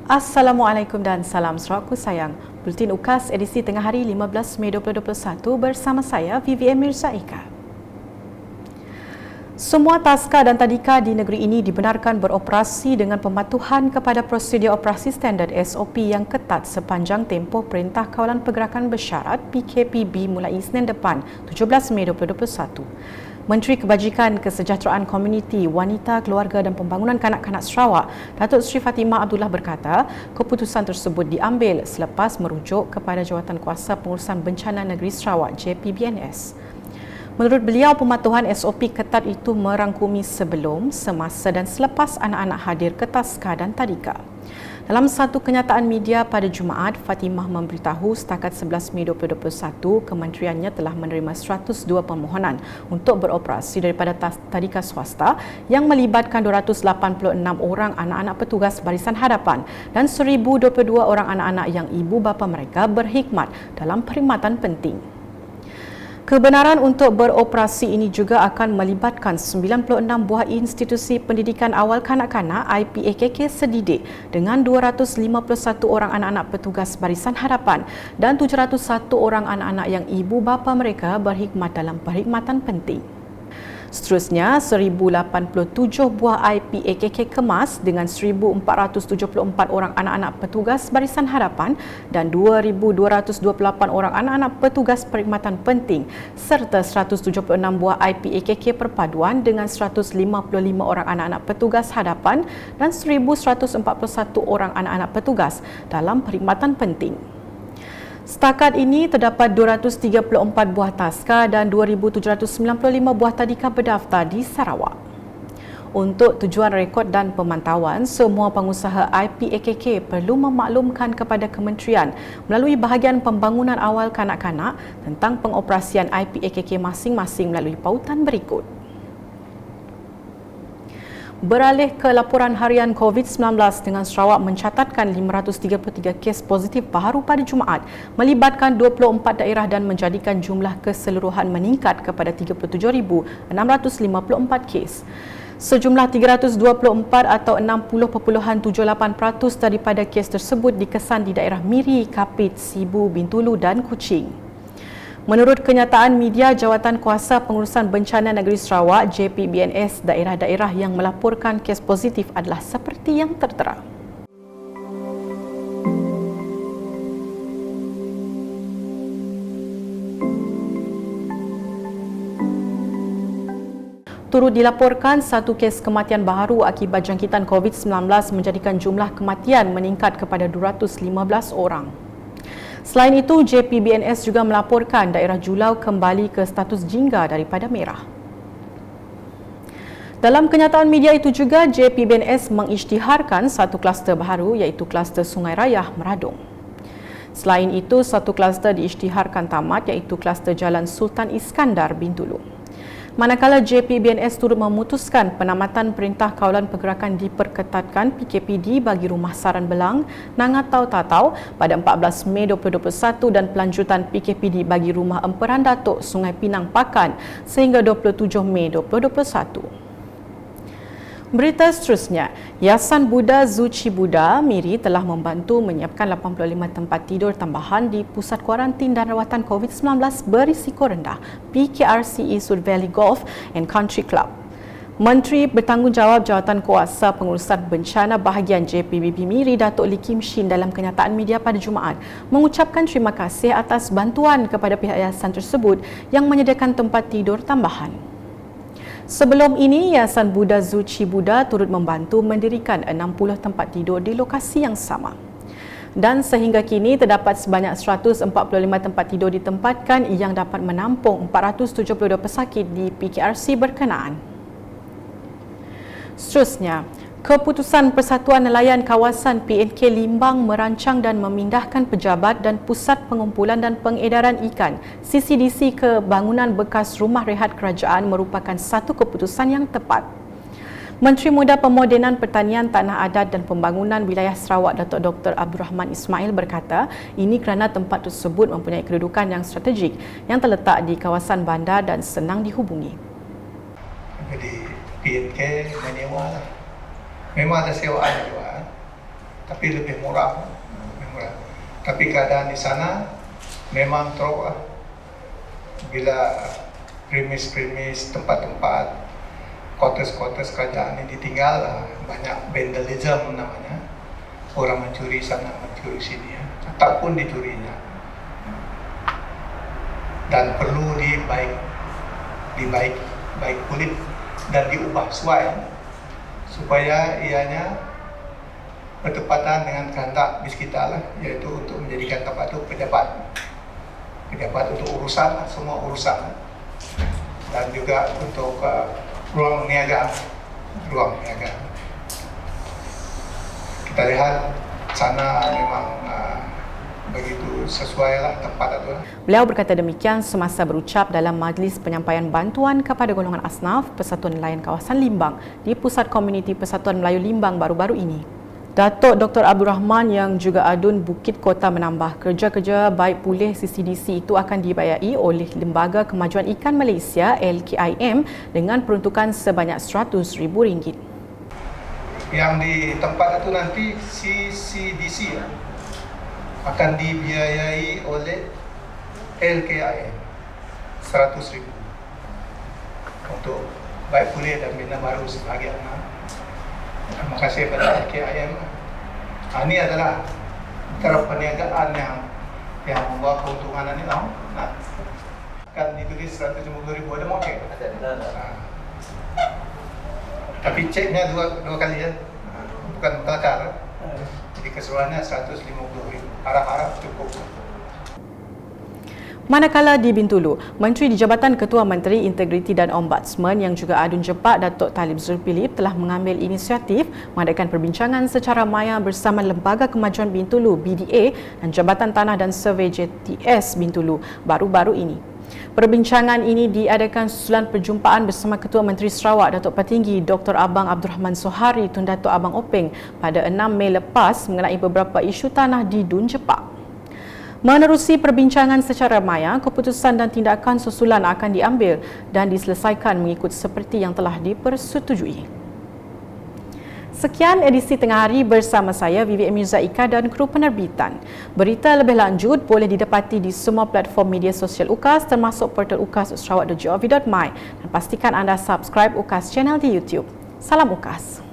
Assalamualaikum dan salam Sarawakku sayang. Bulletin UKAS edisi tengah hari 15 Mei 2021 bersama saya VVM Mirza Eka. Semua taska dan tadika di negeri ini dibenarkan beroperasi dengan pematuhan kepada prosedur operasi standard SOP yang ketat sepanjang tempoh Perintah Kawalan Pergerakan Bersyarat PKPB mulai Isnin depan 17 Mei 2021. Menteri Kebajikan Kesejahteraan Komuniti, Wanita, Keluarga dan Pembangunan Kanak-Kanak Sarawak, Datuk Seri Fatimah Abdullah berkata, keputusan tersebut diambil selepas merujuk kepada Jawatankuasa Pengurusan Bencana Negeri Sarawak JPBNS. Menurut beliau, pematuhan SOP ketat itu merangkumi sebelum, semasa dan selepas anak-anak hadir ke taska dan tadika. Dalam satu kenyataan media pada Jumaat, Fatimah memberitahu setakat 11 Mei 2021, kementeriannya telah menerima 102 permohonan untuk beroperasi daripada tadika swasta yang melibatkan 286 orang anak-anak petugas barisan hadapan dan 1,022 orang anak-anak yang ibu bapa mereka berkhidmat dalam perkhidmatan penting. Kebenaran untuk beroperasi ini juga akan melibatkan 96 buah institusi pendidikan awal kanak-kanak IPAKK sedidik dengan 251 orang anak-anak petugas barisan hadapan dan 701 orang anak-anak yang ibu bapa mereka berkhidmat dalam perkhidmatan penting. Seterusnya, 1,087 buah IPAKK kemas dengan 1,474 orang anak-anak petugas barisan hadapan dan 2,228 orang anak-anak petugas perkhidmatan penting serta 176 buah IPAKK perpaduan dengan 155 orang anak-anak petugas hadapan dan 1,141 orang anak-anak petugas dalam perkhidmatan penting. Setakat ini, terdapat 234 buah taska dan 2,795 buah tadika berdaftar di Sarawak. Untuk tujuan rekod dan pemantauan, semua pengusaha IPAKK perlu memaklumkan kepada kementerian melalui bahagian pembangunan awal kanak-kanak tentang pengoperasian IPAKK masing-masing melalui pautan berikut. Beralih ke laporan harian COVID-19 dengan Sarawak mencatatkan 533 kes positif baru pada Jumaat melibatkan 24 daerah dan menjadikan jumlah keseluruhan meningkat kepada 37,654 kes. Sejumlah 324 atau 60.78% daripada kes tersebut dikesan di daerah Miri, Kapit, Sibu, Bintulu dan Kuching. Menurut kenyataan media Jawatankuasa Pengurusan Bencana Negeri Sarawak JPBNS, daerah-daerah yang melaporkan kes positif adalah seperti yang tertera. Turut dilaporkan satu kes kematian baharu akibat jangkitan COVID-19 menjadikan jumlah kematian meningkat kepada 215 orang. Selain itu, JPBNS juga melaporkan daerah Julau kembali ke status jingga daripada merah. Dalam kenyataan media itu juga, JPBNS mengisytiharkan satu kluster baharu iaitu kluster Sungai Rayah Meradung. Selain itu, satu kluster diisytiharkan tamat iaitu kluster Jalan Sultan Iskandar Bintulu. Manakala JPBNS turut memutuskan penamatan Perintah Kawalan Pergerakan diperketatkan PKPD bagi Rumah Saran Belang, Nangatau Tatau pada 14 Mei 2021 dan pelanjutan PKPD bagi Rumah Emperan Datuk Sungai Pinang Pakan sehingga 27 Mei 2021. Berita seterusnya, Yayasan Buddha Zuci Buddha Miri telah membantu menyiapkan 85 tempat tidur tambahan di Pusat Kuarantin dan Rawatan COVID-19 berisiko rendah PKRCE Sud Valley Golf and Country Club. Menteri Bertanggungjawab Jawatankuasa Pengurusan Bencana Bahagian JPBB Miri Datuk Lee Kim Shin dalam kenyataan media pada Jumaat mengucapkan terima kasih atas bantuan kepada pihak yayasan tersebut yang menyediakan tempat tidur tambahan. Sebelum ini, Yayasan Buddha Zuci Buddha turut membantu mendirikan 60 tempat tidur di lokasi yang sama. Dan sehingga kini terdapat sebanyak 145 tempat tidur ditempatkan yang dapat menampung 472 pesakit di PKRC berkenaan. Seterusnya, keputusan Persatuan Nelayan Kawasan PNK Limbang merancang dan memindahkan pejabat dan Pusat Pengumpulan dan Pengedaran Ikan CCDC ke bangunan bekas Rumah Rehat Kerajaan merupakan satu keputusan yang tepat. Menteri Muda Pemodenan Pertanian Tanah Adat dan Pembangunan Wilayah Sarawak Datuk Dr. Abdul Rahman Ismail berkata, ini kerana tempat tersebut mempunyai kedudukan yang strategik yang terletak di kawasan bandar dan senang dihubungi. Jadi PNK menyewa lah. Memang ada sewaan juga. tapi lebih murah. Tapi keadaan di sana memang teruk. Bila premis-premis, tempat-tempat, quarters kerajaan ini ditinggal, banyak vandalism namanya. Orang mencuri sana, mencuri sini, ataupun dicurinya. Dan perlu dibaik kulit dan diubah supaya ianya bertepatan dengan kehendak bis kita lah, yaitu untuk menjadikan tempat itu pejabat untuk urusan, semua urusan, dan juga untuk ruang niaga. Kita lihat sana memang begitu sesuai lah tempat itu. Beliau berkata demikian semasa berucap dalam majlis penyampaian bantuan kepada golongan asnaf Persatuan Nelayan Kawasan Limbang di Pusat Komuniti Persatuan Melayu Limbang baru-baru ini. Datuk Dr. Abdul Rahman yang juga adun Bukit Kota menambah kerja-kerja baik pulih CCDC itu akan dibayai oleh Lembaga Kemajuan Ikan Malaysia LKIM dengan peruntukan sebanyak RM100,000. Yang di tempat itu nanti CCDC akan dibiayai oleh LKIM RM100,000 untuk baik pulih dan bina baru sebahagian. Terima kasih kepada LKIM. Ini adalah cara perniagaan yang membawa keuntungan ini. Akan ditulis RM150,000, ada mau cek? Tapi ceknya dua kali ya, bukan mutlakar. Jadi keseluruhannya RM150,000. Harap-harap cukup. Manakala di Bintulu, Menteri di Jabatan Ketua Menteri Integriti dan Ombudsman yang juga adun Jepak Datuk Talib Zulkifli telah mengambil inisiatif mengadakan perbincangan secara maya bersama Lembaga Kemajuan Bintulu BDA dan Jabatan Tanah dan Survey JTS Bintulu baru-baru ini. Perbincangan ini diadakan susulan perjumpaan bersama Ketua Menteri Sarawak Datuk Petinggi Dr. Abang Abdul Rahman Sohari Tun Datuk Abang Openg pada 6 Mei lepas mengenai beberapa isu tanah di Dun Jepak. Menerusi perbincangan secara maya, keputusan dan tindakan susulan akan diambil dan diselesaikan mengikut seperti yang telah dipersetujui. Sekian edisi Tengah Hari bersama saya Vivi Mirza Ika dan kru penerbitan. Berita lebih lanjut boleh didapati di semua platform media sosial UKAS termasuk portal ukas.sarawak.gov.my dan pastikan anda subscribe UKAS channel di YouTube. Salam UKAS.